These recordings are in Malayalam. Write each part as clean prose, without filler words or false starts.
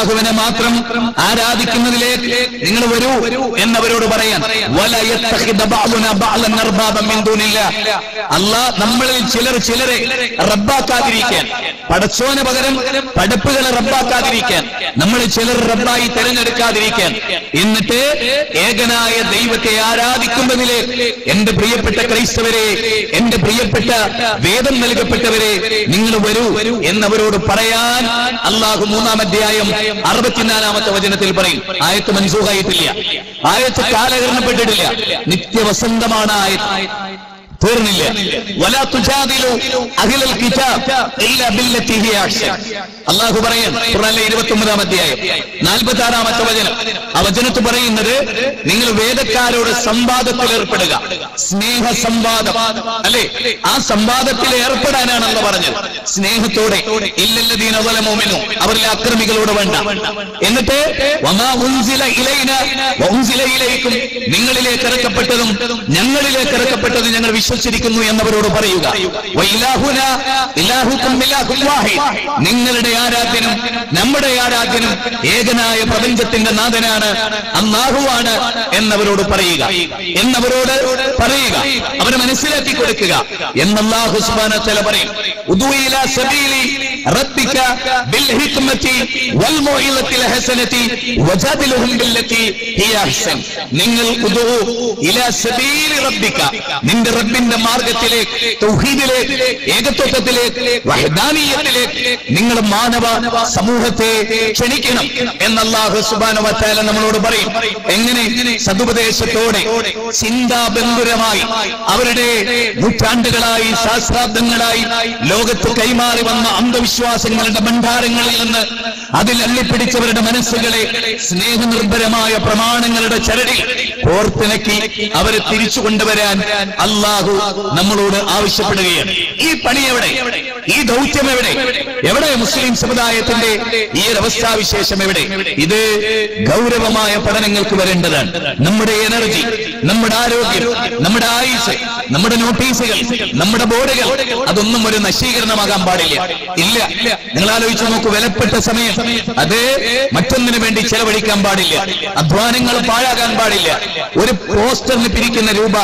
അല്ലാഹുവിനെ മാത്രം ആരാധിക്കുന്നതിലേക്ക് നിങ്ങൾ വരൂ എന്നവരോട് പറയാൻ. അല്ലാഹ് നമ്മളിൽ ചിലരെ റബ്ബാക്കാതിരിക്കാൻ, പടച്ചോന് പകരം പടപ്പുകളെ റബ്ബാക്കാതിരിക്കാൻ, നമ്മൾ ചിലർ റബ്ബായി തെരഞ്ഞെടുക്കാതിരിക്കാൻ, എന്നിട്ട് ഏകനായ ദൈവത്തെ ആരാധിക്കുന്നതിലേക്ക് എന്റെ പ്രിയപ്പെട്ട ക്രൈസ്തവരെ, എന്റെ പ്രിയപ്പെട്ട വേദം നൽകപ്പെട്ടവരെ, നിങ്ങൾ വരൂ എന്നവരോട് പറയാൻ അല്ലാഹു 3-ാം അധ്യായം 64-ാമത്തെ വചനത്തിൽ പറയും. ആയത്ത് മൻസൂഖായിട്ടില്ല, ആയത്ത് കാലഹരണപ്പെട്ടിട്ടില്ല, നിത്യവസന്തമാണ് ആയത്ത്, തീർന്നില്ല. വലാ തുജാദിലു അഹ്ലൽ കിതാബ് ഇല്ലാ ബില്ലത്തി ഹിയ അഹ്സൻ. അല്ലാഹു പറയും ഖുർആനിലെ 29-ാം അധ്യായം 46-ാമത്തെ വചനം. ആ വചനത്തിൽ പറയുന്നത്, നിങ്ങൾ വേദക്കാരോട് സംവാദത്തിൽ ഏർപ്പെടുക, സ്നേഹ സംവാദം അല്ലേ, ആ സംവാദത്തിൽ ഏർപ്പെടാനാണ് അല്ലാഹു പറഞ്ഞത്, സ്നേഹത്തോടെ. ഇല്ലല്ലദീന ളലമു മിൻഹും, അവരിലെ അക്രമികളോട് വേണ്ട. എന്നിട്ട് വമാ ഉൻസില ഇലൈനാ വഉൻസില ഇലൈക്കും, നിങ്ങളിലേക്ക് ഇറക്കപ്പെട്ടതും ഞങ്ങളിലേക്ക് ഇറക്കപ്പെട്ടതും ഞങ്ങൾ വിശ്വസിച്ചിരിക്കുന്നു എന്നവരോട് പറയുക. വഇലാഹുനാ ഇലാഹുകും ഇലാഹുൻ വാഹിദ്, നിങ്ങളുടെ ആരാധ്യനും നമ്മുടെ ആരാധ്യനും ഏകനായ പ്രപഞ്ചത്തിന്റെ നാഥനാണ്, അല്ലാഹുവാണ് എന്നവരോട് പറയുക, അവരെ മനസ്സിലാക്കി കൊടുക്കുക എന്ന് അല്ലാഹു സുബ്ഹാനഹു വ തആല പറയും. ഉദൂ ഇലാ സബീലി റബ്ബിക ബിൽ ഹിക്മതി വൽ മൗഇലത്തിൽ ഹസനതി വജാദിലുഹും ബില്ലതി ഹിയ അഹ്സൻ. നിങ്ങൾ ഉദൂ ഇലാ സബീലി റബ്ബിക, നിന്റെ റബ്ബിന്റെ മാർഗത്തിലേക്ക്, തൗഹീദിലേക്ക്, ഏകത്വത്തിലേക്ക്, വഹ്ദാനിയത്തിലേക്ക് നിങ്ങൾ മാനവ സമൂഹത്തെ ക്ഷണിക്കണം എന്ന് അല്ലാഹു സുബ്ഹാനഹു വ തആല നമ്മളോട് പറയും. എങ്ങനെ? സദുപദേശത്തോടെ, ചിന്താബന്ധുരമായി, അവരുടെ നൂറ്റാണ്ടുകളായി, സഹസ്രാബ്ദങ്ങളായി ലോകത്ത് കൈമാറി വന്ന അന്ധവിശ്വാസങ്ങളുടെ ഭണ്ഡാരങ്ങളിൽ നിന്ന് അതിൽ അള്ളിപ്പിടിച്ചവരുടെ മനസ്സുകളെ സ്നേഹനിർഭരമായ പ്രമാണങ്ങളുടെ ചരടിൽ കോർത്തിണക്കി അവരെ തിരിച്ചു കൊണ്ടുവരാൻ അല്ലാഹു നമ്മളോട് ആവശ്യപ്പെടുകയാണ്. ഈ പണി എവിടെ? ഈ ദൗത്യം എവിടെ? മുസ്ലിം സമുദായത്തിന്റെ ഈ അവസ്ഥാവിശേഷം എവിടെ? ഇത് ഗൗരവമായ പഠനങ്ങൾക്ക് വരേണ്ടതാണ്. നമ്മുടെ എനർജി, നമ്മുടെ ആരോഗ്യം, നമ്മുടെ ആയുസ്, നമ്മുടെ നോട്ടീസുകൾ, നമ്മുടെ ബോർഡുകൾ, അതൊന്നും ഒരു നശീകരണമാകാൻ പാടില്ല. ഇല്ല, നിങ്ങൾ ആലോചിച്ചു നോക്കൂ, വിലപ്പെട്ട സമയം അത് മറ്റൊന്നിനു വേണ്ടി ചെലവഴിക്കാൻ പാടില്ല. അധ്വാനങ്ങൾ പാഴാകാൻ പാടില്ല. ഒരു പോസ്റ്ററിന് പിരിക്കുന്ന രൂപ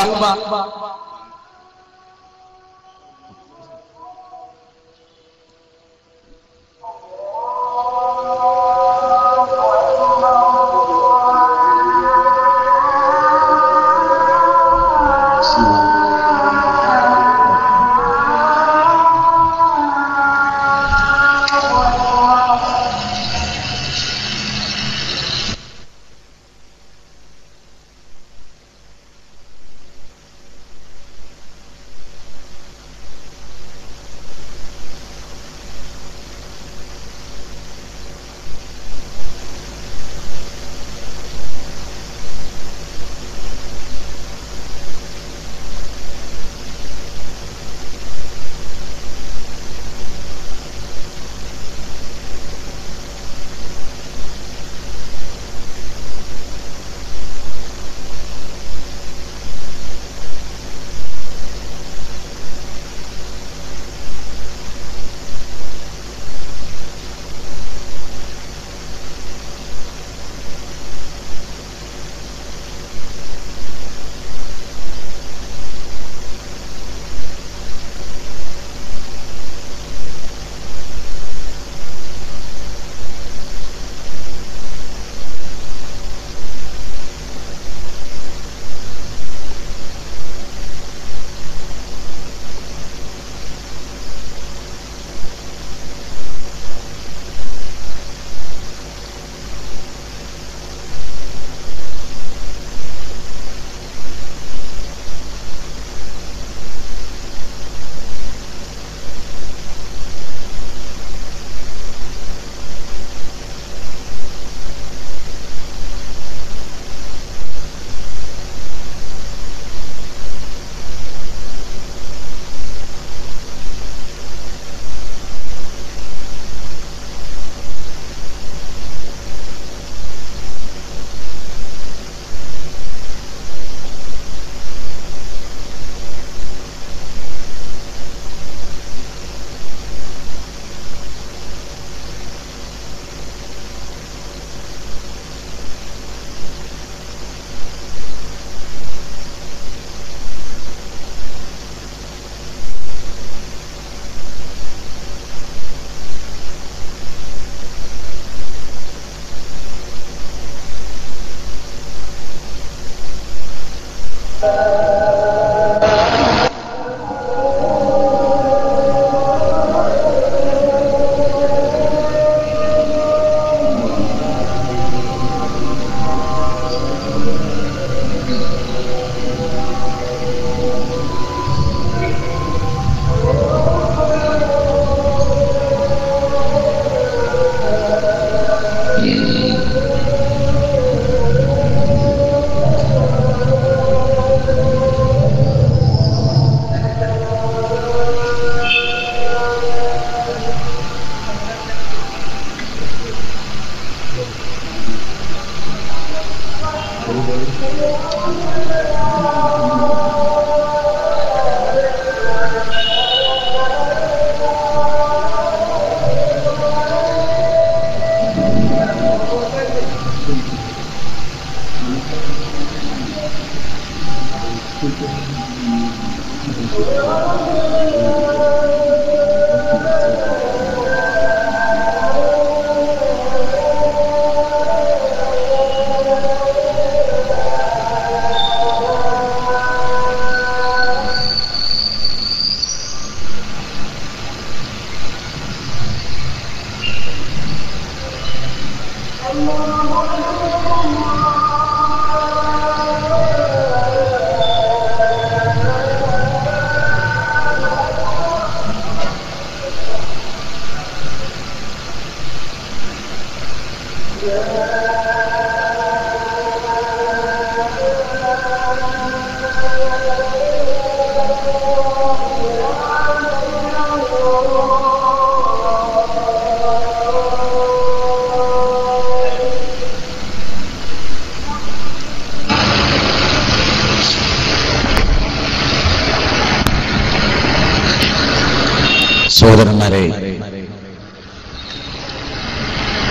സഹോദരന്മാരെ,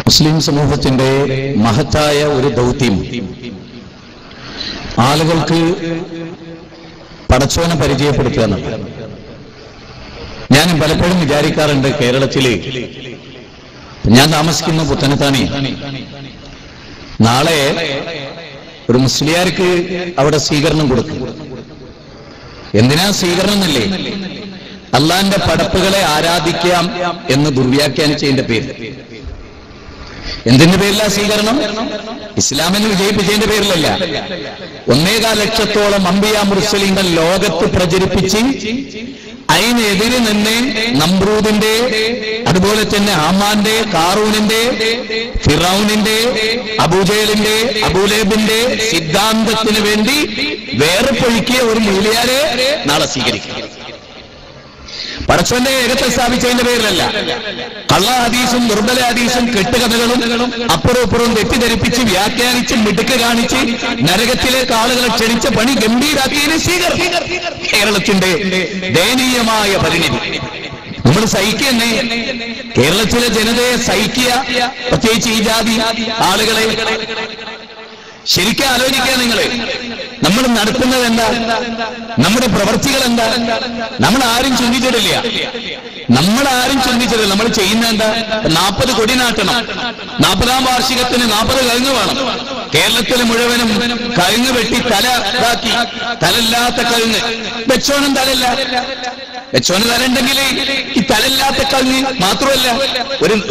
മുസ്ലിം സമൂഹത്തിന്റെ മഹത്തായ ഒരു ദൗത്യം ആളുകൾക്ക് പടച്ചോനെ പരിചയപ്പെടുത്തുക എന്നുള്ളത്. ഞാൻ പലപ്പോഴും വിചാരിക്കാറുണ്ട്, കേരളത്തില് ഞാൻ താമസിക്കുന്ന പുത്തനത്താണി, നാളെ ഒരു മുസ്ലിയാർക്ക് അവിടെ സ്വീകരണം കൊടുക്കും. എന്തിനാ സ്വീകരണം എന്നല്ലേ? അള്ളാന്റെ പടപ്പുകളെ ആരാധിക്കാം എന്ന് ദുർവ്യാഖ്യാനിച്ചതിന്റെ പേരിൽ. എന്തിന്റെ പേരിലാ സ്വീകരണം? ഇസ്ലാമിനെ വിജയിപ്പിച്ചതിന്റെ പേരിലല്ല. 1.25 ലക്ഷത്തോളം അംബിയാ മുർസലീങ്ങൾ ലോകത്ത് പ്രചരിപ്പിച്ച് അതിനെതിരെ നിന്ന് നമ്രൂദിന്റെ, അതുപോലെ തന്നെ ഹാമാന്റെ, കാറൂനിന്റെ, ഫിറൗനിന്റെ, അബൂജഹലിന്റെ, അബൂലഹബിന്റെ സിദ്ധാന്തത്തിന് വേണ്ടി വേർപ്പൊഴുക്കിയ ഒരു മൂല്യാരെ നാളെ സ്വീകരിക്കും. പടച്ചോന്റെ ഏകത്തെ സ്ഥാപിച്ചതിന്റെ പേരിലല്ല. കള്ള ഹദീസും ദുർബല ഹദീസും കെട്ടുകഥകളും അപ്പുറവും ഇപ്പുറവും തെറ്റിദ്ധരിപ്പിച്ച് വ്യാഖ്യാനിച്ച് മിടുക്ക് കാണിച്ച് നരകത്തിലേക്ക് ആളുകളെ ക്ഷണിച്ച പണി ഗംഭീരാക്കിയതിന് സ്വീകരണം. കേരളത്തിന്റെ ദയനീയമായ പരിണിതി നമ്മൾ സഹിക്കന്നെ. കേരളത്തിലെ ജനതയെ സഹിക്കുക, പ്രത്യേകിച്ച് ഈ ജാതി ആളുകളെ. ശരിക്കും ആലോചിക്കുക നിങ്ങൾ, നമ്മൾ നടത്തുന്നത് എന്താ, നമ്മുടെ പ്രവർത്തികൾ എന്താ? നമ്മൾ ആരും ചിന്തിച്ചിട്ടില്ല. നമ്മൾ ചെയ്യുന്ന എന്താ? 40 കൊടി നാട്ടണം, 40ാം വാർഷികത്തിന് 40 കഴുങ്ങ് വേണം. കേരളത്തിൽ മുഴുവനും കഴുങ്ങ് വെട്ടി തല ഇതാക്കി, തലല്ലാത്ത കഴുങ്ങ്. വെച്ചോണം തലല്ല, വെച്ചോന് തല ഉണ്ടെങ്കിൽ ഈ തലല്ലാത്ത കഴുങ്ങ് മാത്രമല്ല,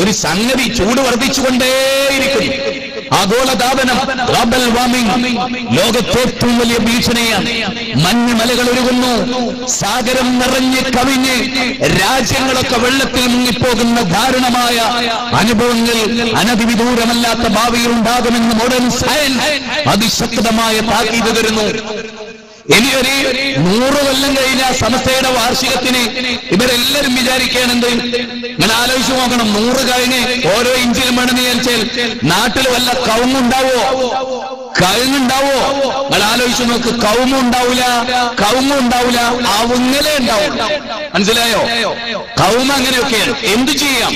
ഒരു സംഗതി ചൂട് വർദ്ധിച്ചുകൊണ്ടേയിരിക്കുന്നു. ആഗോളതാപനം, ഗ്ലോബൽ വാർമിംഗ് ലോകത്തെ ഏറ്റവും വലിയ ഭീഷണിയാണ്. മഞ്ഞ് മലകൾ ഒരുകുന്നു, സാഗരം നിറഞ്ഞ് കവിഞ്ഞ് രാജ്യങ്ങളൊക്കെ വെള്ളത്തിൽ മുങ്ങിപ്പോകുന്ന ദാരുണമായ അനുഭവങ്ങൾ അനധിവിദൂരമല്ലാത്ത ഭാവിയിൽ ഉണ്ടാകുമെന്ന് മോഡേൺ സയൻസ് അതിശക്തമായ താക്കീത് തരുന്നു. ഇനിയൊരു 100 കൊല്ലം കഴിഞ്ഞ സമസ്തയുടെ വാർഷികത്തിന് ഇവരെല്ലാവരും വിചാരിക്കുകയാണെന്ത്? നിങ്ങൾ ആലോചിച്ചു നോക്കണം. 100 കഴിഞ്ഞ് ഓരോ ഇഞ്ചിലും വേണമെന്ന് വിചാരിച്ചാൽ നാട്ടിൽ വല്ല കവുങ്ങുണ്ടാവോ? കവുങ്ങുണ്ടാവോ? നിങ്ങൾ ആലോചിച്ചു നോക്ക്. കവുങ്ങുണ്ടാവൂല, അവങ്ങലേ ഉണ്ടാവും. മനസ്സിലായോ? കവുമ അങ്ങനെയൊക്കെയാണ്. എന്ത് ചെയ്യാം,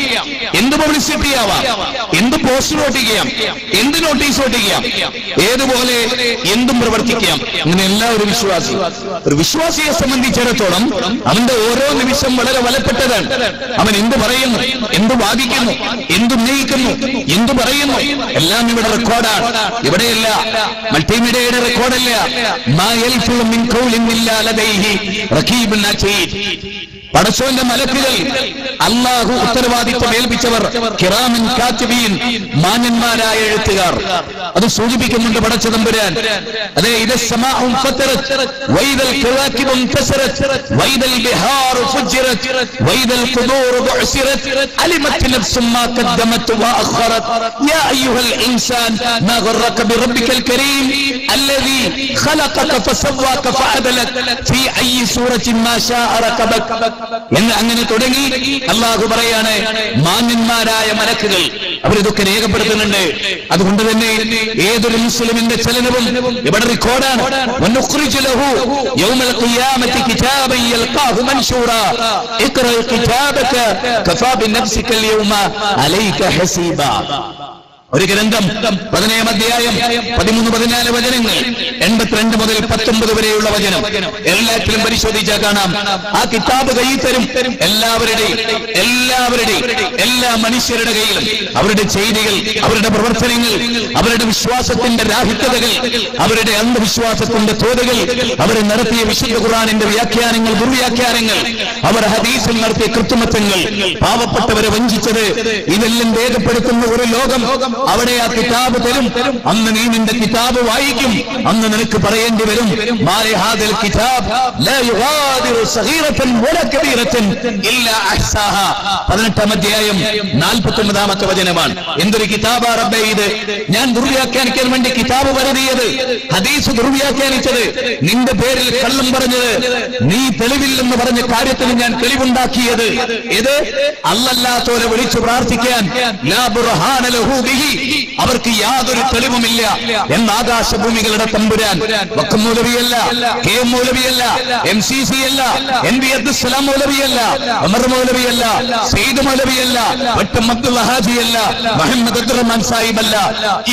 എന്ത് പബ്ലിസിറ്റി ആവാം, എന്ത് പോസ്റ്റർ ഒട്ടിക്കാം, എന്ത് നോട്ടീസ് ഒട്ടിക്കാം, ഏതുപോലെ എന്തും പ്രവർത്തിക്കാം. അങ്ങനെ എല്ലാ ഒരു വിശ്വാസിയെ സംബന്ധിച്ചിടത്തോളം അവന്റെ ഓരോ നിമിഷം വളരെ വിലപ്പെട്ടതാണ്. അവൻ എന്ത് പറയുന്നു, എന്ത് വാദിക്കുന്നു, എന്തുന്നയിക്കുന്നു, എന്തു പറയുന്നു, എല്ലാം ഇവിടെ റെക്കോർഡാണ്. ഇവിടെയല്ല, മൾട്ടിമീഡിയയുടെ റെക്കോർഡല്ല. പടച്ചോന്റെ മലക്കുകൾ, അല്ലാഹു ഉത്തരവാദിത്വം ഏൽപ്പിച്ചവർ, കിറാമൻ കാത്തിബീൻ, മാന്യന്മാരായ എഴുത്തുകാർ. അത് സൂചിപ്പിക്കുന്നുണ്ട് പടച്ച തമ്പുരാൻ. അതെ, ഇദസ്സമാഉ ഫതറത് വൈദൽ കവാകിബു ഇൻതസറത് വൈദൽ ബിഹാറു ഫുജിറത് വൈദൽ ഖുദൂറു ബുഅസിറത് അലിമത് നഫ്സും മാ ഖദ്ദമത് വഅഖറത് യാ അയ്യുഹൽ ഇൻസാൻ മാ ഗറക ബിറബ്ബിക്കൽ കരീം അല്ലദീ ഖലഖക ഫസവ്വാക ഫഅദലക ഫീ അയ്യി സൂറത്തിൻ മാ ശാഅ റകബക എന്ന് അങ്ങനെ തുടങ്ങി അല്ലാഹു പറയാണ്, മാന്യന്മാരായ മലക്കുകൾ അവരിതൊക്കെ രേഖപ്പെടുത്തുന്നുണ്ട്. അതുകൊണ്ട് തന്നെ ഏതൊരു മുസ്ലിമിന്റെ ചലനവും ഇവിടെ റെക്കോർഡാണ്. വനുഖ്രിജു ലഹു യൗമൽ ഖിയാമത്തി കിതാബൻ യൽഖാഹു മൻശൂറാ ഇഖ്റ കിതാബക കഫാ ബിനഫ്സിക യൗമ അലൈക ഹസീബാ. ഒരു ഗ്രന്ഥം 17 അധ്യായം 13-14 വചനങ്ങൾ 82 മുതൽ 19 വരെയുള്ള വചനം എല്ലാത്തിലും പരിശോധിച്ചാൽ കാണാം. ആ കിതാബ് കയ്യിൽ തരും. എല്ലാവരുടെയും എല്ലാ മനുഷ്യരുടെ കയ്യിലും അവരുടെ ചെയ്തികൾ, അവരുടെ പ്രവർത്തനങ്ങൾ, അവരുടെ വിശ്വാസത്തിന്റെ രാഹിത്യതകൾ, അവരുടെ അന്ധവിശ്വാസത്തിന്റെ തോതുകൾ, അവർ നടത്തിയ വിശുദ്ധ ഖുർആനിന്റെ വ്യാഖ്യാനങ്ങൾ, ദുർവ്യാഖ്യാനങ്ങൾ, അവർ ഹദീസിൽ നടത്തിയ കൃത്രിമത്വങ്ങൾ, പാവപ്പെട്ടവരെ വഞ്ചിച്ചത്, ഇതെല്ലാം രേഖപ്പെടുത്തുന്ന ഒരു ലോകം. അവിടെ ആ കിതാബ് തരും. അന്ന് നീ നിന്റെ കിതാബ് വായിക്കും. അന്ന് നിനക്ക് പറയേണ്ടി വരും, മാലി ഹാദിൽ കിതാബ് ലാ യുഗാദിറു സഗീറതൻ വലാ കബീറതൻ ഇല്ലാ അഹ്സാഹാ. 18 അധ്യായം 49 വചനമാണ്. എന്തൊരു കിതാബാ റബ്ബേ ഇത്! ഞാൻ ദുർവ്യാഖ്യാനിക്കാൻ വേണ്ടി കിതാബ് വരുതിയത്, ഹദീസ് ദുർവ്യാഖ്യാനിച്ചത്, നിന്റെ പേരിൽ കള്ളം പറഞ്ഞത്, നീ തെളിവില്ലെന്ന് പറഞ്ഞ കാര്യത്തിന് ഞാൻ തെളിവുണ്ടാക്കിയത്, ഇത് അല്ലല്ലാത്തോരെ വിളിച്ചു പ്രാർത്ഥിക്കാൻ ലാ ബുർഹാന ലഹു ബിഹി, അവർക്ക് യാതൊരു തെളിവുമില്ല എന്ന് ആകാശഭൂമികളുടെ തമ്പുരാൻ. വക്കം മൗലവിയല്ല, കെ എം മൗലവിയല്ല, MCC അല്ല, NV അബ്ദുസ്സലാം മൗലവിയല്ല, ഉമർ മൗലവിയല്ല, സയ്യിദ് മൗലവിയല്ല, വട്ടം അബ്ദുൽ ഹാജിയല്ല, മുഹമ്മദ് അബ്ദുറഹ്മാൻ സാഹിബല്ല,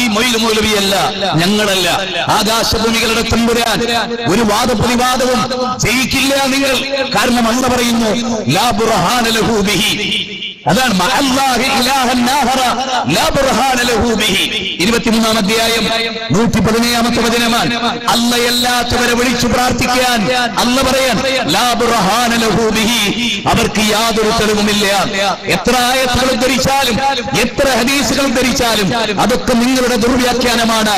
ഈ മൊയ്ൽ മൗലവിയല്ല, ഞങ്ങളല്ല. ആകാശഭൂമികളുടെ തമ്പുരാൻ ഒരു വാദപ്രതിവാദവും ജയിക്കില്ല നിങ്ങൾ. കാരണം അള്ള പറയുന്നു ലാ ബുർഹാന ലഹു ബിഹി. അതാണ് 23 അധ്യായം 117 വചനമാണ്. അല്ലയല്ലാത്തവരെ വിളിച്ചു പ്രാർത്ഥിക്കാൻ അല്ല പറയാൻ ലാ ബുർഹാന ലഹു ബിഹി, അവർക്ക് യാതൊരു തെളിവുമില്ല. എത്ര ആയത്തുകൾ ധരിച്ചാലും, എത്ര ഹദീസുകൾ ധരിച്ചാലും അതൊക്കെ നിങ്ങളുടെ ദുർവ്യാഖ്യാനമാണ്.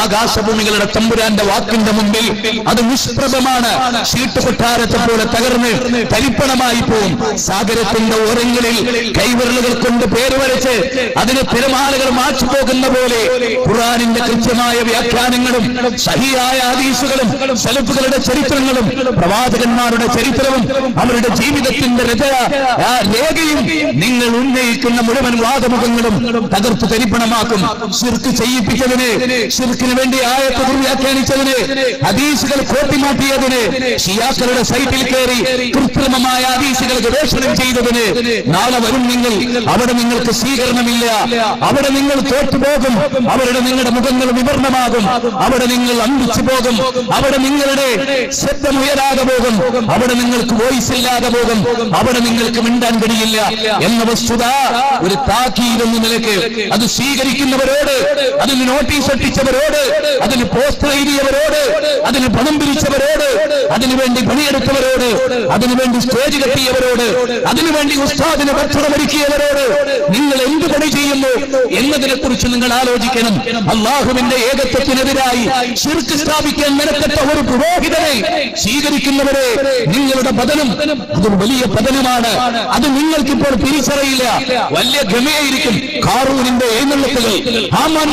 ആകാശഭൂമികളുടെ തമ്പുരാന്റെ വാക്കിന്റെ മുമ്പിൽ അത് നിഷ്പ്രഭമാണ്. ചീട്ടുകൊട്ടാരത്തെ പോലെ തകർന്ന് തരിപ്പണമായി പോവും. സാഗരത്തിന്റെ ഓരങ്ങളിൽ കൈവിരലുകൾ കൊണ്ട് പേര് വരച്ച് അതിന് തിരമാലകൾ മാച്ചു പോകുന്ന പോലെ ഖുർആനിന്റെ കൃത്യമായ വ്യാഖ്യാനങ്ങളും സഹിയായ ഹദീസുകളും സലഫുകളുടെ ചരിത്രങ്ങളും പ്രവാചകന്മാരുടെ ചരിത്രവും അവരുടെ ജീവിതത്തിന്റെ രേഖയും നിങ്ങൾ ഉന്നയിക്കുന്ന മുഴുവൻ വാദമുഖങ്ങളും തകർത്തു തരിപ്പണമാക്കും. ശിർക്ക് ചെയ്യിപ്പിച്ചതിന്, ശിർക്കിന് വേണ്ടി ആയത്ത് ദുർവ്യാഖ്യാനിച്ചതിന്, ഹദീസുകൾ കോട്ടിമാറ്റിയതിന്, ഷിയാക്കളുടെ സൈറ്റിൽ കയറി കൃത്രിമമായ ഹദീസുകൾ ഗവേഷണം ചെയ്തതിന് നാളെ വരും നിങ്ങൾ. അവിടെ നിങ്ങൾക്ക് സ്വീകരണമില്ല. അവിടെ നിങ്ങൾ തോറ്റുപോകും. അവിടെ നിങ്ങളുടെ മുഖങ്ങൾ വിവരണമാകും. അവിടെ നിങ്ങൾ അന്തിച്ചു പോകും. അവിടെ നിങ്ങളുടെ ശബ്ദമുയരാതെ പോകും. അവിടെ നിങ്ങൾക്ക് വോയിസ് ഇല്ലാതെ പോകും. അവിടെ നിങ്ങൾക്ക് മിണ്ടാൻ കഴിയില്ല എന്ന വസ്തുത ഒരു താക്കീതെന്ന നിലയ്ക്ക് അത് സ്വീകരിക്കുന്നവരോട്, അതിന് നോട്ടീസ് ഒട്ടിച്ചവരോട്, അതിന് പോസ്റ്റർ എഴുതിയവരോട്, അതിന് പണം പിരിച്ചവരോട്, അതിനുവേണ്ടി പണിയെടുത്തവരോട്, അതിനുവേണ്ടി സ്റ്റേജ് കെട്ടിയവരോട്, അതിനുവേണ്ടി ഉസ്താദിന് ഭക്ഷണം ഒരുക്കിയവരോട് നിങ്ങൾ എന്ത് പണി ചെയ്യുന്നു എന്നതിനെ കുറിച്ച് നിങ്ങൾ ആലോചിക്കണം. അള്ളാഹുവിന്റെ ഏകത്വത്തിനെതിരായി ശിർക്ക് സ്ഥാപിക്കാൻ മെനക്കെട്ട ഒരു പുരോഹിതനെ സ്വീകരിക്കുന്നവരെ നിങ്ങളുടെ പതനം അതൊരു വലിയ പതനമാണ്. അത് നിങ്ങൾക്കിപ്പോൾ തിരിച്ചറിയില്ല. വലിയ ഗമയായിരിക്കും. ഖാറൂനിന്റെ എഴുന്നള്ളത്തുകൾ, ഹാമാൻ